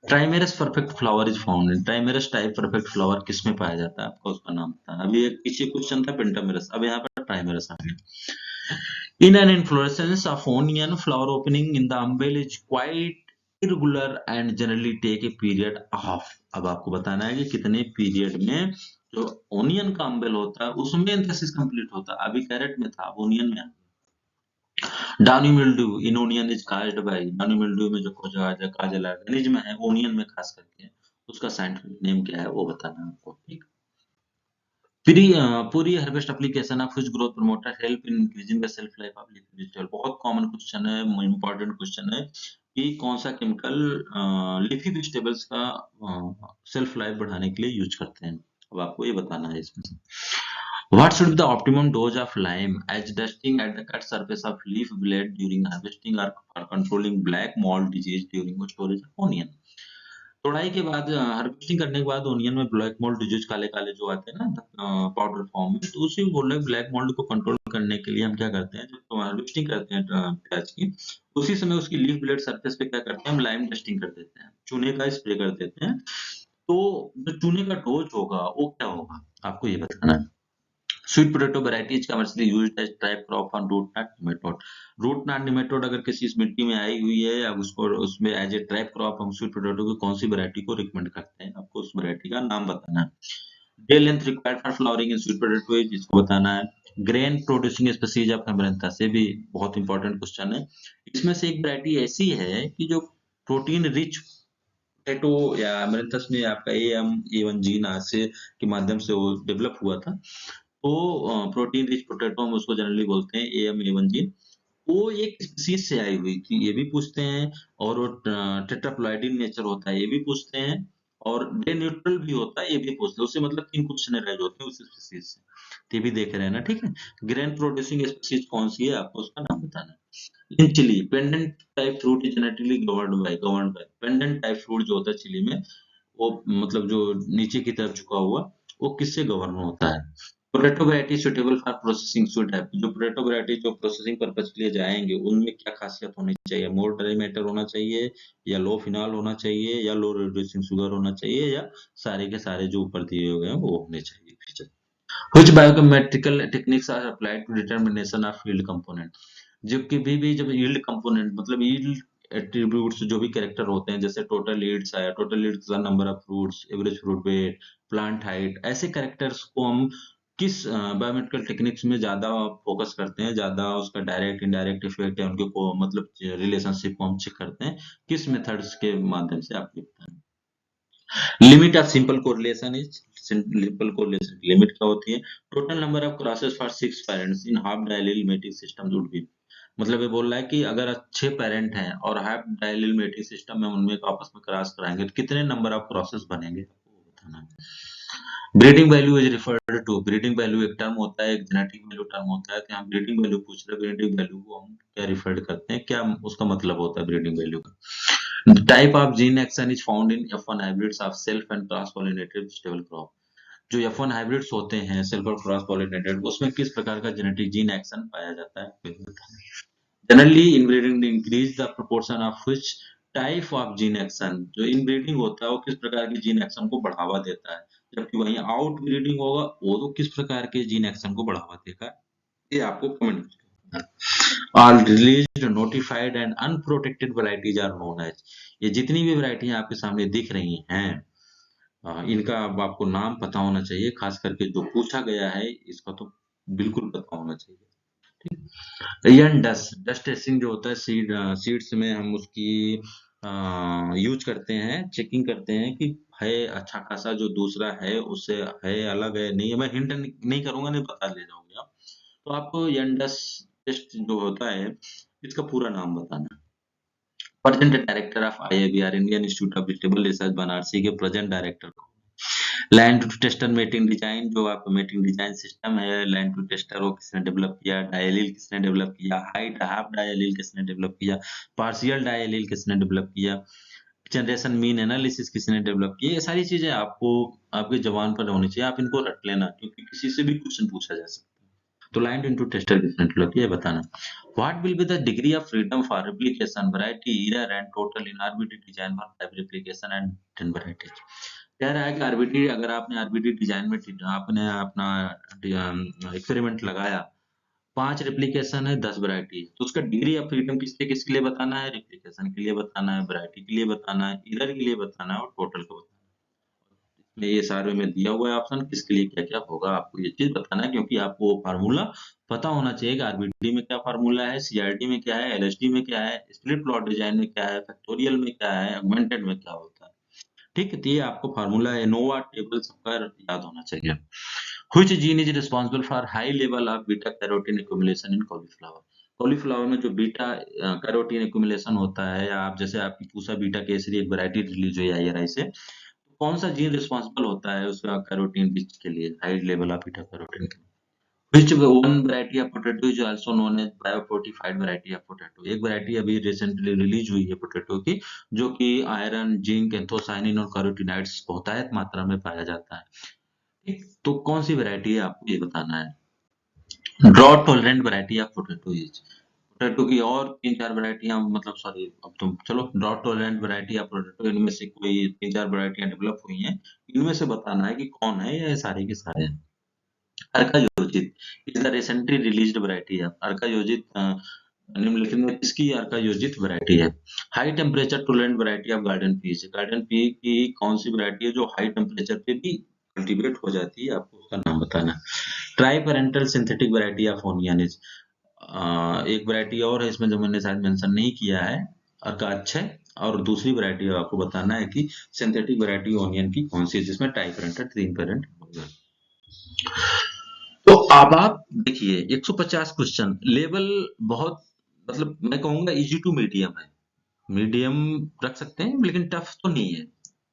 ट्राइमेरस perfect flower is found in, ट्राइमेरस type perfect flower किस में पाया जाता है, आपको उसका नाम बताना। अभी एक पीछे क्वेश्चन था पेंटामेरस, अब यहाँ पर ट्राइमेरस आ गया। In an inflorescence of onion flower opening in the umbel is quite irregular and generally take a period of, अब आपको बताना है कि कितने पीरियड में जो ओनियन का अम्बेल होता है उसमें एंथेसिस कंप्लीट होता है। अभी कैरेट में था, अब ओनियन में। Downy mildew in onion is caused by, downy mildew में जो काजल ऑर्गेनिज्म है ओनियन में खास करके, उसका साइंटिफिक नेम क्या है वो बताना है आपको। ठीक। पूरी harvest application of which growth promoter help in increasing the self life of leafy vegetable, बहुत कॉमन क्वेश्चन है, इंपॉर्टेंट क्वेश्चन है कि कौन सा केमिकल लीफी वेजिटेबल्स का सेल्फ लाइफ बढ़ाने के लिए यूज करते हैं, अब आपको ये बताना है इसमें से। What should be the optimum dose of lime as dusting at the cut surface of leaf blade during harvesting or for controlling black mold disease during storage of onion? तोड़ाई के बाद हार्वेस्टिंग करने के बाद ओनियन में black mould disease काले काले जो आते हैं ना पाउडर फॉर्म में, तो उसी बोल रहे ब्लैक मोल्ड को कंट्रोल करने के लिए हम क्या करते हैं, जब हार्वेस्टिंग करते हैं प्याज की, उसी समय उसकी लीफ ब्लेड सरफेस पे क्या करते हैं, हम लाइम डस्टिंग कर देते हैं, चूने का स्प्रे कर देते हैं। तो जो चूने का डोज होगा वो क्या होगा, आपको ये बताना है। Sweet potato variety is commercially used as trap crop on root knot nematode, root knot nematode अगर किसी इस मिट्टी में आई हुई है, अब उसको उसमें एज ए ट्रैप क्रॉप हम स्वीट पोटैटो की कौन सी वैरायटी को रिकमेंड करते हैं, आपको उस वैरायटी का नाम बताना है। Day length required for flowering in sweet potato is, इसको बताना है। Grain producing species of amaranthus, से भी बहुत इंपॉर्टेंट क्वेश्चन है। इसमें से एक वैरायटी ऐसी है कि जो प्रोटीन रिच पोटैटो या अमरंथस में आपका AM-A1 जीन आज से के माध्यम से वो डेवलप हुआ था, तो प्रोटीन रिच पोटैटो हम उसको जनरली बोलते हैं AM-A1 जीन, वो एक स्पीशीज से आई हुई थी, ये भी पूछते हैं। और वो टेट्राप्लॉइडी नेचर होता है, ये भी पूछते हैं। और डे न्यूट्रल भी होता है, ये भी पूछते हैं। उससे मतलब 3 क्वेश्चन रह होते हैं उस स्पीशीज से, तो ये भी देख रहे हैं ना। ठीक है, ग्रेन प्रोड्यूसिंग स्पीशीज कौन सी है, आपको उसका नाम बताना है। In chilli pendant type fruit is genetically governed by pendant type fruit जो होता है चिली में, वो मतलब जो नीचे की तरफ झुका हुआ, वो किससे गवर्न होता है। Potato variety suitable for processing sweet है, जो पोटैटो वैरायटी जो प्रोसेसिंग पर्पज के लिए जाएंगे उनमें क्या खासियत होनी चाहिए, मोर ड्राई मैटर होना चाहिए, या लो फिनॉल होना चाहिए, या लो रिड्यूसिंग शुगर होना चाहिए, या सारे के सारे जो ऊपर दिए हुए हैं वो होने चाहिए feature. Which biochemical techniques are applied to determination of yield component, जो कि भी जब यील्ड कंपोनेंट मतलब यील्ड एट्रीब्यूट्स जो भी कैरेक्टर होते हैं, जैसे टोटल यील्ड्स आया, टोटल यील्ड्स का number of fruits, average fruit weight, plant height, ऐसे कैरेक्टर्स को हम किस बायोमेट्रिकल टेक्निक्स में ज्यादा फोकस करते हैं, ज्यादा उसका डायरेक्ट इनडायरेक्ट इफेक्ट है उनके को मतलब रिलेशनशिप को हम चेक करते हैं, किस मेथड्स के माध्यम से आप लिखते हैं। Limit of simple correlation is, simple correlation limit क्या होती है, total number of crosses for 6 parents in half diallel mating system would be, मतलब ये बोल रहा है कि अगर 6 पेरेंट हैं और हाफ डायलिल मेट्रिक सिस्टम में उनमें को आपस में क्रॉस कराएंगे तो कितने नंबर ऑफ क्रॉसेस बनेंगे, वो बताना है। Breeding value is referred to, breeding value एक टर्म होता है, एक जेनेटिक वैल्यू टर्म होता है। तो यहाँ ब्रीडिंग वैल्यू पूछ रहे हैं, ब्रीडिंग वैल्यू को हम क्या रिफर्ड करते हैं, क्या उसका मतलब होता है ब्रीडिंग वैल्यू का। Type of gene action is found in F1 hybrids of self and cross pollinated vegetable crop. जो F1 हाइब्रिड्स होते हैं सेल्फ और क्रॉस पॉलिनेटेड, उसमें किस प्रकार का जेनेटिक जीन एक्शन पाया जाता है, फिर बताना। Generally inbreeding increase the proportion of which type of gene action, जो इनब्रीडिंग होता है वो किस प्रकार के जीन एक्शन को बढ़ावा देता है, जबकि वहीं आउट ब्रीडिंग होगा वो तो किस प्रकार के जीन एक्शन को बढ़ावा देगा, ये आपको कमेंट करना है। All released notified and unprotected varieties are known as, ये जितनी भी वैरायटियां आपके सामने दिख रही हैं, इनका अब आपको नाम पता होना चाहिए, खास करके जो पूछा गया है इसका तो बिल्कुल पता होना चाहिए। यन डस्ट, डस्ट टेस्टिंग जो होता है सीड्स में हम उसकी यूज करते हैं, चेकिंग करते हैं कि है अच्छा खासा, जो दूसरा है उससे है अलग है नहीं है। मैं हिंट नहीं करूंगा, नहीं पता ले जाओगे आप। तो आपको यन डस्ट टेस्ट जो होता है इसका पूरा नाम बताना है। Present director of IIBR Indian Institute of Vegetable Research Banarasi के प्रेजेंट डायरेक्टर को। Line to tester mating design, जो आपका मेटिंग डिजाइन सिस्टम है लैंड टू टेस्टर, वो किसने डेवलप किया, डायलिल किसने डेवलप किया, हाइट हाफ डायलिल किसने डेवलप किया, पार्शियल डायलिल किसने डेवलप किया, जनरेशन मीन एनालिसिस किसने डेवलप किया। ये सारी चीजें आपको आपके जबान पर होनी चाहिए, आप इनको रट लेना क्योंकि किसी से भी क्वेश्चन पूछा जा सकता है। तो लैंड इनटू टेस्टर किसने डेवलप किया बताना। What will be the degree of freedom for replication, variety, year and total in RBT design for 5 replication and 10 varieties. कह रहा है कि आरबीटी, अगर आपने आरबीटी डिजाइन में आपने अपना एक्सपेरिमेंट लगाया, 5 रेप्लिकेशन है, 10 वैरायटी है, तो उसका डिग्री ऑफ फ्रीडम किसके लिए बताना है, रेप्लिकेशन के लिए बताना है, वैरायटी के लिए बताना है, ईयर के लिए बताना है और टोटल को बताना है। में ये सारे में दिया हुआ है ऑप्शन, किसके लिए क्या क्या होगा आपको ये चीज बताना है, क्योंकि आपको फार्मूला पता होना चाहिए कि आरबीटी में क्या फार्मूला है, सीआरडी में क्या है, एलएसडी में क्या है, स्प्लिट प्लॉट डिजाइन में क्या है, फैक्टोरियल में क्या है, ऑगमेंटेड में क्या होता है। ठीक है, तो ये आपको फार्मूला एनोवा टेबल सबका याद होना चाहिए। Which gene is responsible for high level of beta carotene accumulation in cauliflower. Cauliflower में जो बीटा कैरोटीन एक्युमुलेशन होता है, या आप जैसे आपकी पूसा बीटा केसरी एक वैरायटी रिलीज हुई IRI से, कौन सा जीन रिस्पांसिबल होता है उसका कैरोटीन रिच के लिए, high level of beta carotene के लिए। Which one variety of potato is also known as biofortified variety of potato। एक वैरायटी अभी रिसेंटली रिलीज हुई है पोटैटो की, जो कि आयरन, जिंक, एंथोसाइनिन और कैरोटीनॉइड्स बहुतायत मात्रा में पाया जाता है। ठीक, तो कौन सी वैरायटी है आपको ये बताना है। Drought tolerant variety of potato is, potato की और 3-4 वैरायटियां, मतलब सॉरी अब तुम चलो, drought tolerant variety of potato, इनमें से कोई 3-4 वैरायटियां डेवलप हुई हैं, इनमें से बताना है कि कौन है, या सारे के सारे हैं। Arka Yojit is the recently released variety है। अर्का योजित निम्नलिखित में किसकी अर्का योजित वैरायटी है। High temperature tolerant variety of garden peas, garden pea की कौन सी वैरायटी है जो हाई टेम्परेचर पे भी कल्टीवेट हो जाती है, आपको उसका नाम बताना है। Try parental synthetic variety of onion is, एक वैरायटी और है इसमें जो मैंने शायद मेंशन नहीं किया है, अर्का अच्छे, और दूसरी वैरायटी आपको बताना है कि सिंथेटिक वैरायटी ओनियन की कौन सी है जिसमें टाई पेरेंटल 3 पेरेंट होगा। तो अब आप देखिए 150 क्वेश्चन, लेवल बहुत, मतलब मैं कहूंगा इजी टू मीडियम है, मीडियम रख सकते हैं लेकिन टफ तो नहीं है।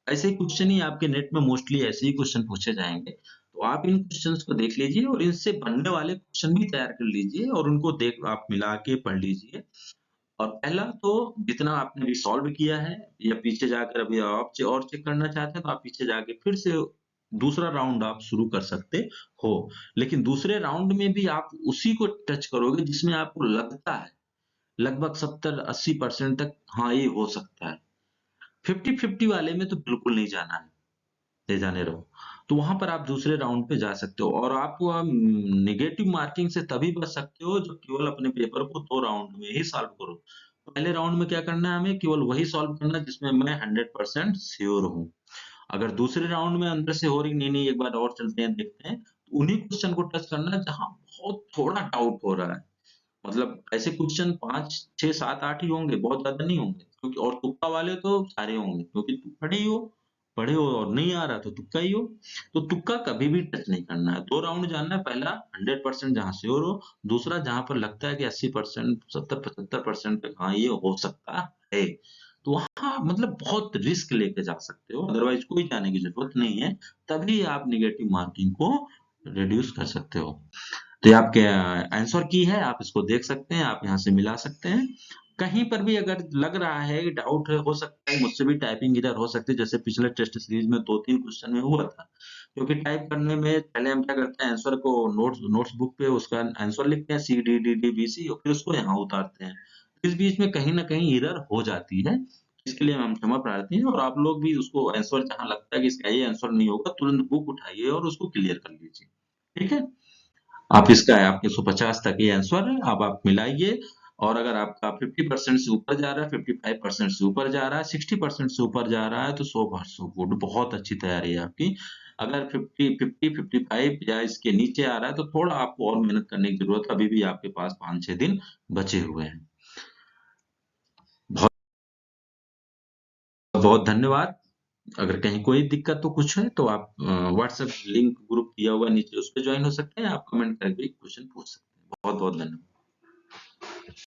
ऐसे ही क्वेश्चन ही आपके नेट में मोस्टली ऐसे ही क्वेश्चन पूछे जाएंगे, तो आप इन क्वेश्चंस को देख लीजिए और इनसे बनने वाले क्वेश्चन भी तैयार कर लीजिए और उनको देख आप मिला के पढ़ लीजिए। और पहला तो जितना आपने रिसॉल्व किया है, या पीछे जाकर अभी आप और चेक करना चाहते हैं तो आप पीछे जाके फिर से दूसरा राउंड आप शुरू कर सकते हो। लेकिन दूसरे राउंड में भी आप उसी को टच करोगे जिसमें आपको लगता है लगभग 70-80% तक हाँ ये हो सकता है। 50-50 वाले में तो बिल्कुल नहीं जाना है, ले जाने रहो। तो वहां पर आप दूसरे राउंड पे जा सकते हो, और आप निगेटिव मार्किंग से तभी बच सकते हो जब केवल अपने पेपर को 2 राउंड में ही सॉल्व करो। पहले राउंड में क्या करना है, हमें केवल वही सॉल्व करना है जिसमें मैं 100% श्योर हूँ। अगर दूसरे राउंड में अंदर से हो रही नहीं नहीं एक बार और चलते हैं देखते हैं, तो उन्हीं क्वेश्चन को टच करना है जहां बहुत थोड़ा डाउट हो रहा है। मतलब ऐसे क्वेश्चन 5 6 7 8 ही होंगे, बहुत ज्यादा नहीं होंगे, क्योंकि और तुक्का वाले तो सारे होंगे क्योंकि तुम पढ़े ही हो, पढ़े हो और नहीं आ रहा तो तुक्का ही हो। तो तुक्का कभी भी टच नहीं करना है। 2 राउंड जानना है, पहला 100% जहाँ श्योर हो, दूसरा जहाँ पर लगता है कि 80%, 70-75% पे हाँ, ये हो सकता है। तो वहाँ मतलब बहुत रिस्क लेके जा सकते हो, अदरवाइज़ कोई जाने की ज़रूरत नहीं है। तभी आप नेगेटिव मार्किंग को रिड्यूस कर सकते हो। तो ये आपके आंसर की है, आप इसको देख सकते हैं, आप यहाँ से मिला सकते हैं। कहीं पर भी अगर लग रहा है कि डाउट है, हो सकता है मुझसे भी टाइपिंग एरर हो सकती है, जैसे पिछले टेस्ट सीरीज में 2-3 क्वेश्चन में हुआ था। क्योंकि टाइप करने में पहले हम क्या करते हैं, आंसर को नोट्स बुक पे उसका आंसर लिखते हैं, C D D D B C, और फिर उसको यहाँ उतारते हैं। इस बीच में कहीं न कहीं एरर हो जाती है, इसके लिए हम क्षमा प्रार्थी हैं, और आप लोग भी उसको आंसर जहाँ लगता है कि इसका ये आंसर नहीं होगा, तुरंत बुक उठाइए और उसको क्लियर कर लीजिए। ठीक है? आप इसका है आपके 150 तक ये आंसर है, अब आप मिलाइए, और अगर आपका 50% से ऊपर जा रहा है, 55% से ऊपर जा रहा है, 60% से ऊपर जा रहा है, तो 100 गुड, बहुत अच्छी तैयारी है आपकी। अगर 55 या इसके नीचे आ रहा है, तो थोड़ा आपको और मेहनत करने की जरूरत है, अभी भी आपके पास 5-6 दिन बचे हुए हैं। बहुत बहुत धन्यवाद। अगर कहीं कोई दिक्कत तो कुछ है तो आप व्हाट्सएप लिंक ग्रुप दिया हुआ नीचे, उस पे ज्वाइन हो सकते हैं, आप कमेंट करके क्वेश्चन पूछ सकते हैं। बहुत बहुत धन्यवाद।